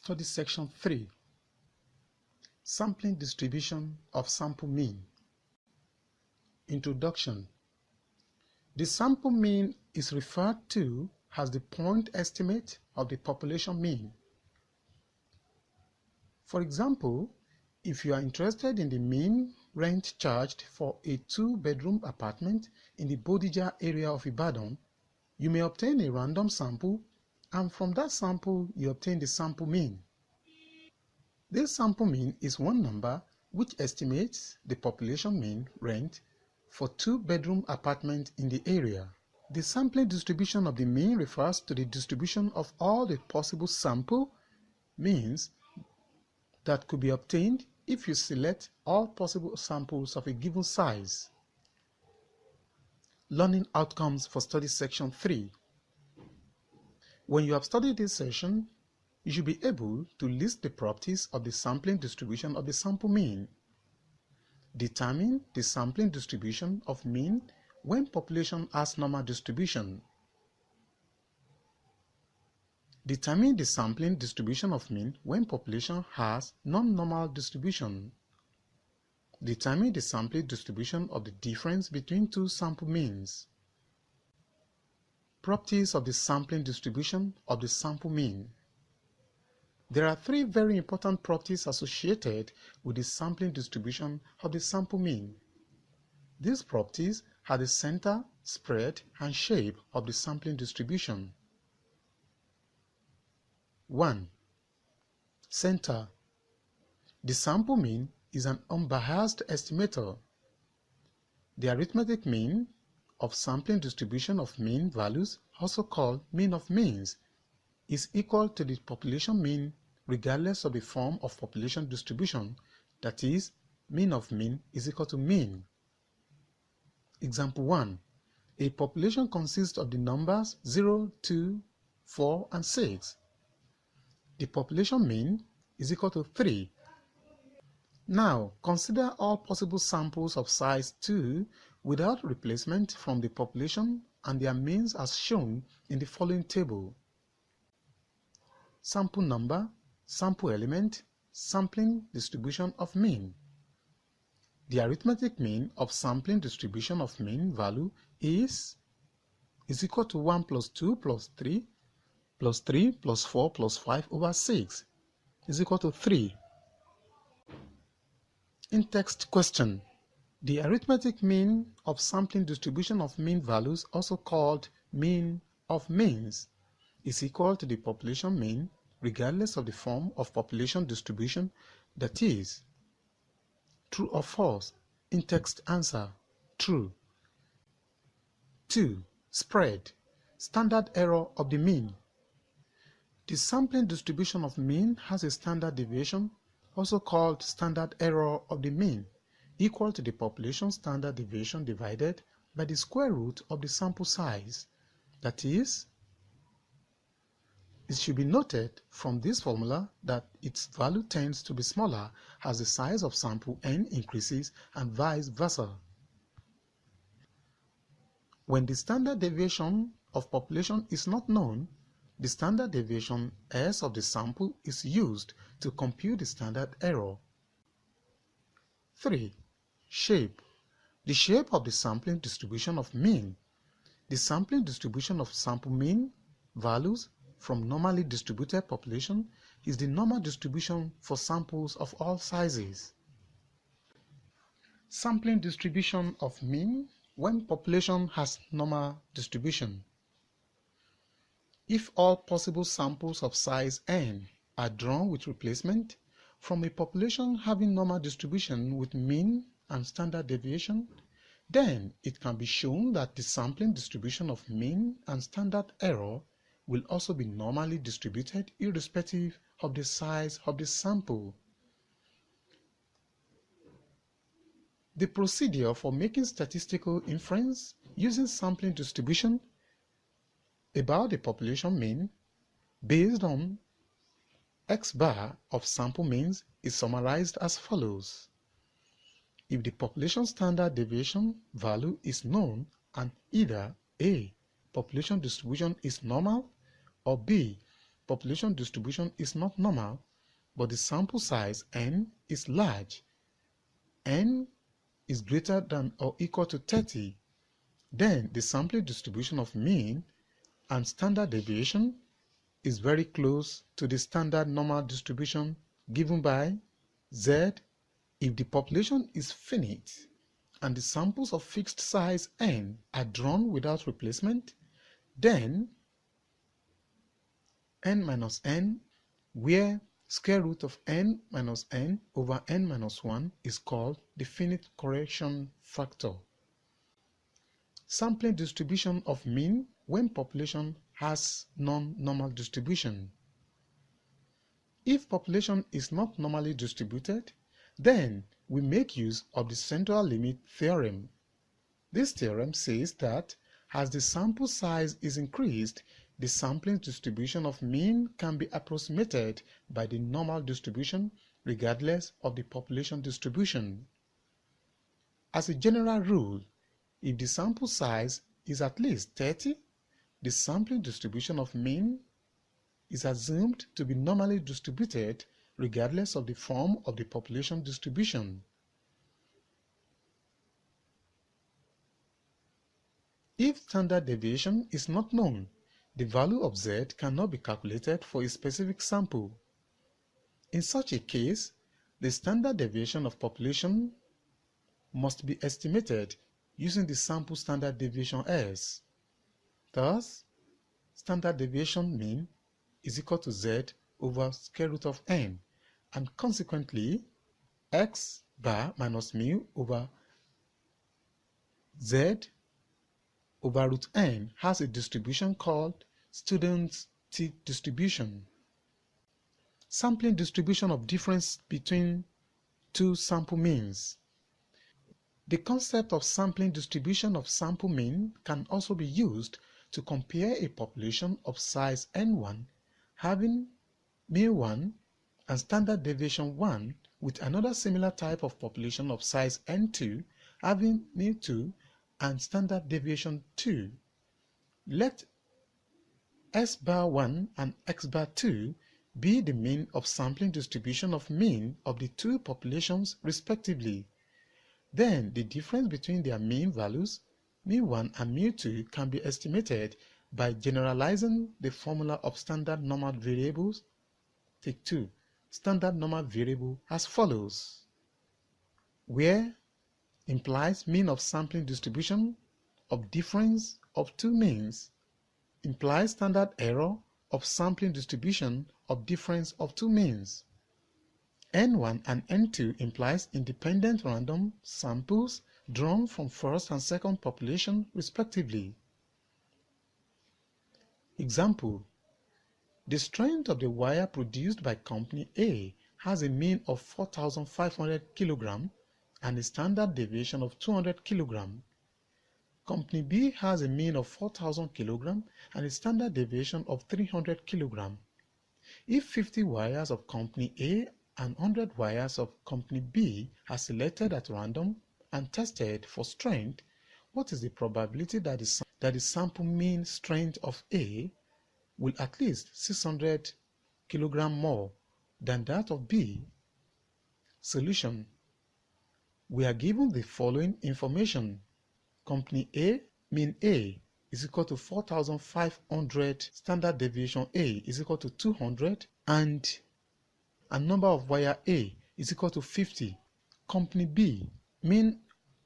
Study Section 3. Sampling distribution of sample mean. Introduction. The sample mean is referred to as the point estimate of the population mean. For example, if you are interested in the mean rent charged for a 2-bedroom apartment in the Bodija area of Ibadan, you may obtain a random sample, and from that sample you obtain the sample mean. This sample mean is one number which estimates the population mean rent for 2-bedroom apartment in the area. The sampling distribution of the mean refers to the distribution of all the possible sample means that could be obtained if you select all possible samples of a given size. Learning outcomes for study section 3. When you have studied this session, you should be able to list the properties of the sampling distribution of the sample mean. Determine the sampling distribution of mean when population has normal distribution. Determine the sampling distribution of mean when population has non-normal distribution. Determine the sampling distribution of the difference between two sample means. Properties of the sampling distribution of the sample mean. There are 3 very important properties associated with the sampling distribution of the sample mean. These properties are the center, spread, and shape of the sampling distribution. 1. Center. The sample mean is an unbiased estimator. The arithmetic mean of sampling distribution of mean values, also called mean of means, is equal to the population mean regardless of the form of population distribution, that is, mean of mean is equal to mean. Example 1. A population consists of the numbers 0, 2, 4, and 6. The population mean is equal to 3. Now, consider all possible samples of size 2 without replacement from the population and their means as shown in the following table. Sample number, sample element, sampling distribution of mean. The arithmetic mean of sampling distribution of mean value is equal to 1 plus 2 plus 3 plus 3 plus 4 plus 5 over 6 is equal to 3. In-text question. The arithmetic mean of sampling distribution of mean values, also called mean of means, is equal to the population mean regardless of the form of population distribution, that is, true or false. In-text answer, true. 2. Spread. Standard error of the mean. The sampling distribution of mean has a standard deviation, also called standard error of the mean, equal to the population standard deviation divided by the square root of the sample size. That is, it should be noted from this formula that its value tends to be smaller as the size of sample n increases and vice versa. When the standard deviation of population is not known, the standard deviation S of the sample is used to compute the standard error. 3. Shape. The shape of the sampling distribution of mean. The sampling distribution of sample mean values from normally distributed population is the normal distribution for samples of all sizes. Sampling distribution of mean when population has normal distribution. If all possible samples of size n are drawn with replacement from a population having normal distribution with mean and standard deviation, then it can be shown that the sampling distribution of mean and standard error will also be normally distributed irrespective of the size of the sample. The procedure for making statistical inference using sampling distribution about the population mean based on x bar of sample means is summarized as follows. If the population standard deviation value is known and either A. population distribution is normal, or B. population distribution is not normal, but the sample size n is large, n is greater than or equal to 30, then the sampling distribution of mean and standard deviation is very close to the standard normal distribution given by Z if the population is finite and the samples of fixed size n are drawn without replacement, then n minus n, where square root of n minus n over n minus 1 is called the finite correction factor. Sampling distribution of mean when population has non-normal distribution. If population is not normally distributed, then we make use of the central limit theorem. This theorem says that as the sample size is increased, the sampling distribution of mean can be approximated by the normal distribution regardless of the population distribution. As a general rule, if the sample size is at least 30, the sampling distribution of mean is assumed to be normally distributed regardless of the form of the population distribution. If standard deviation is not known, the value of Z cannot be calculated for a specific sample. In such a case, the standard deviation of population must be estimated using the sample standard deviation S. Thus, standard deviation mean is equal to Z over square root of n, and consequently, x bar minus mu over Z over root n has a distribution called student's t-distribution. Sampling distribution of difference between two sample means. The concept of sampling distribution of sample mean can also be used to compare a population of size n1 having mu1 and standard deviation 1 with another similar type of population of size n2 having mu2 and standard deviation 2. Let S bar 1 and X bar 2 be the mean of sampling distribution of mean of the two populations respectively. Then the difference between their mean values, mu1 and mu2, can be estimated by generalizing the formula of standard normal variables. Take 2. Standard normal variable as follows, where implies mean of sampling distribution of difference of two means, implies standard error of sampling distribution of difference of two means. N1 and N2 implies independent random samples drawn from first and second population respectively. Example: the strength of the wire produced by company A has a mean of 4,500 kg and a standard deviation of 200 kg. Company B has a mean of 4,000 kg and a standard deviation of 300 kg. If 50 wires of company A and 100 wires of company B are selected at random and tested for strength, what is the probability that the sample mean strength of A will at least 600 kg more than that of B? Solution: we are given the following information. Company A, mean A is equal to 4,500, standard deviation A is equal to 200, and number of wire A is equal to 50. Company B, mean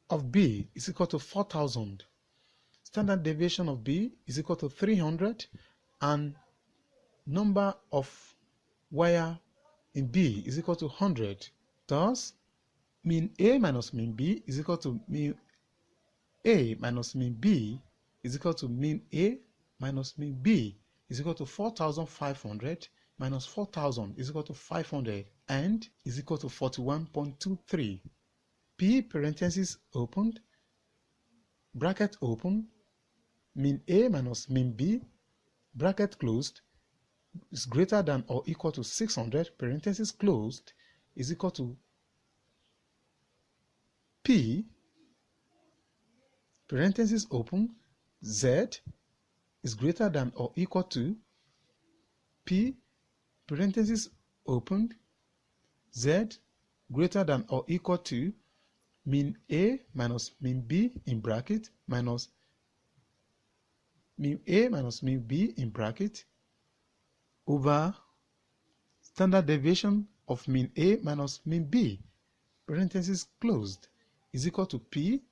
of B is equal to 4,000. Standard deviation of B is equal to 300, and number of wire in B is equal to 100. Thus, mean A minus mean B is equal to mean A minus mean B is equal to mean A minus mean B is equal to 4,500 minus 4,000 is equal to 500 and is equal to 41.23. P parenthesis opened, bracket open, mean A minus mean B, bracket closed, is greater than or equal to 600, parenthesis closed, is equal to P, parenthesis open, Z is greater than or equal to P, parenthesis opened, Z greater than or equal to mean A minus mean B in bracket minus mean A minus mean B in bracket over standard deviation of mean A minus mean B, parenthesis closed, is equal to P,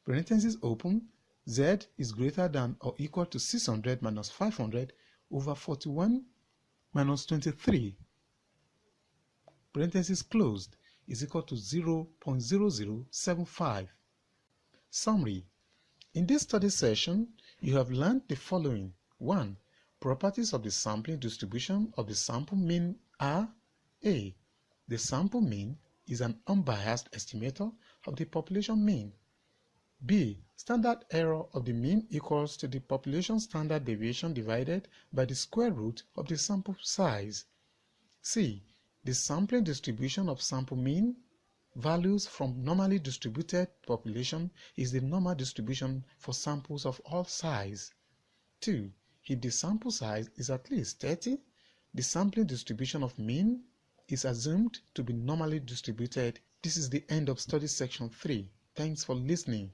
parenthesis open, Z is greater than or equal to 600 minus 500 over 41 minus 23, parenthesis closed, is equal to 0.0075. Summary. In this study session, you have learned the following. 1. Properties of the sampling distribution of the sample mean are A. The sample mean is an unbiased estimator of the population mean. B. Standard error of the mean equals to the population standard deviation divided by the square root of the sample size. C. The sampling distribution of sample mean values from normally distributed population is the normal distribution for samples of all size. 2. If the sample size is at least 30, the sampling distribution of mean is assumed to be normally distributed. This is the end of study section 3. Thanks for listening.